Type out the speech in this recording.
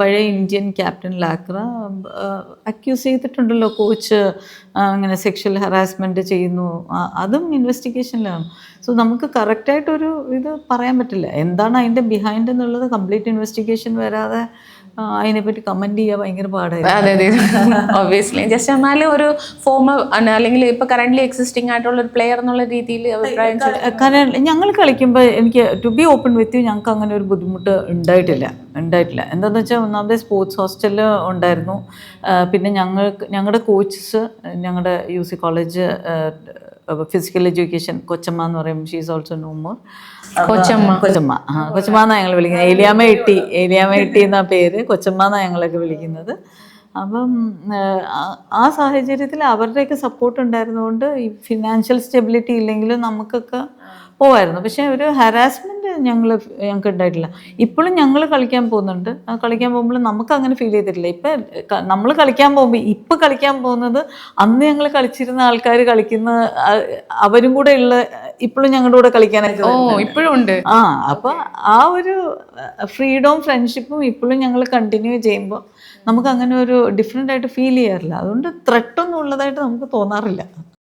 പഴയ Indian captain Lakra accuse ചെയ്തിട്ടുണ്ടല്ലോ coach അങ്ങനെ സെക്ഷൽ ഹറാസ്മെൻറ്റ് ചെയ്യുന്നു. അതും ഇൻവെസ്റ്റിഗേഷനിലാണ്. സോ നമുക്ക് കറക്റ്റായിട്ടൊരു ഇത് പറയാൻ പറ്റില്ല എന്താണ് അതിൻ്റെ ബിഹൈൻഡ് എന്നുള്ളത്. കംപ്ലീറ്റ് ഇൻവെസ്റ്റിഗേഷൻ വരാതെ അതിനെപ്പറ്റി കമൻറ്റ് ചെയ്യുക ഭയങ്കര പാടായിരുന്നു. അതെ അതെ ഒബ്വിയസ്ലി. ജസ്റ്റ് എന്നാലും ഒരു ഫോമർ അല്ലെങ്കിൽ ഇപ്പൊ കറന്റ്ലി എക്സിസ്റ്റിംഗ് ആയിട്ടുള്ള ഒരു പ്ലെയർ എന്നുള്ള രീതിയിൽ കാരണം ഞങ്ങൾ കളിക്കുമ്പോൾ എനിക്ക് to be open with you, ഞങ്ങൾക്ക് അങ്ങനെ ഒരു ബുദ്ധിമുട്ട് ഉണ്ടായിട്ടില്ല. എന്താണെന്ന് വെച്ചാൽ ഒന്നാമത്തെ സ്പോർട്സ് ഹോസ്റ്റലിൽ ഉണ്ടായിരുന്നു. പിന്നെ ഞങ്ങളുടെ കോച്ചസ് ഞങ്ങളുടെ UC കോളേജ് ഫിസിക്കൽ എഡ്യൂക്കേഷൻ കൊച്ചമ്മ എന്ന് പറയും. She's also no more. കൊച്ചമ്മ എന്നാണ് ഞങ്ങൾ വിളിക്കുന്നത്. ഏലിയാമ്മ ഇട്ടി എന്നാ പേര്. കൊച്ചമ്മ എന്നാണ് ഞങ്ങളൊക്കെ വിളിക്കുന്നത്. അപ്പം ആ സാഹചര്യത്തിൽ അവരുടെയൊക്കെ സപ്പോർട്ട് ഉണ്ടായിരുന്നതുകൊണ്ട് ഈ ഫിനാൻഷ്യൽ സ്റ്റെബിലിറ്റി ഇല്ലെങ്കിലും നമുക്കൊക്കെ പോവായിരുന്നു. പക്ഷേ ഒരു ഹരാസ്മെൻറ്റ് ഞങ്ങൾക്ക് ഉണ്ടായിട്ടില്ല. ഇപ്പോഴും ഞങ്ങൾ കളിക്കാൻ പോകുന്നുണ്ട്. കളിക്കാൻ പോകുമ്പോൾ നമുക്ക് അങ്ങനെ ഫീൽ ചെയ്തിട്ടില്ല. ഇപ്പം നമ്മൾ കളിക്കാൻ പോകുമ്പോൾ ഇപ്പം കളിക്കാൻ പോകുന്നത് അന്ന് ഞങ്ങൾ കളിച്ചിരുന്ന ആൾക്കാർ കളിക്കുന്ന അവരും കൂടെ ഉള്ള ഇപ്പോഴും ഞങ്ങളുടെ കൂടെ കളിക്കാനായിട്ട് ഇപ്പോഴും ഉണ്ട്. അപ്പം ആ ഒരു ഫ്രീഡവും ഫ്രണ്ട്ഷിപ്പും ഇപ്പോഴും ഞങ്ങൾ കണ്ടിന്യൂ ചെയ്യുമ്പോൾ നമുക്ക് അങ്ങനെ ഒരു ഡിഫറെൻ്റ് ആയിട്ട് ഫീൽ ചെയ്യാറില്ല. അതുകൊണ്ട് ത്രെട്ടൊന്നും ഉള്ളതായിട്ട് നമുക്ക് തോന്നാറില്ല.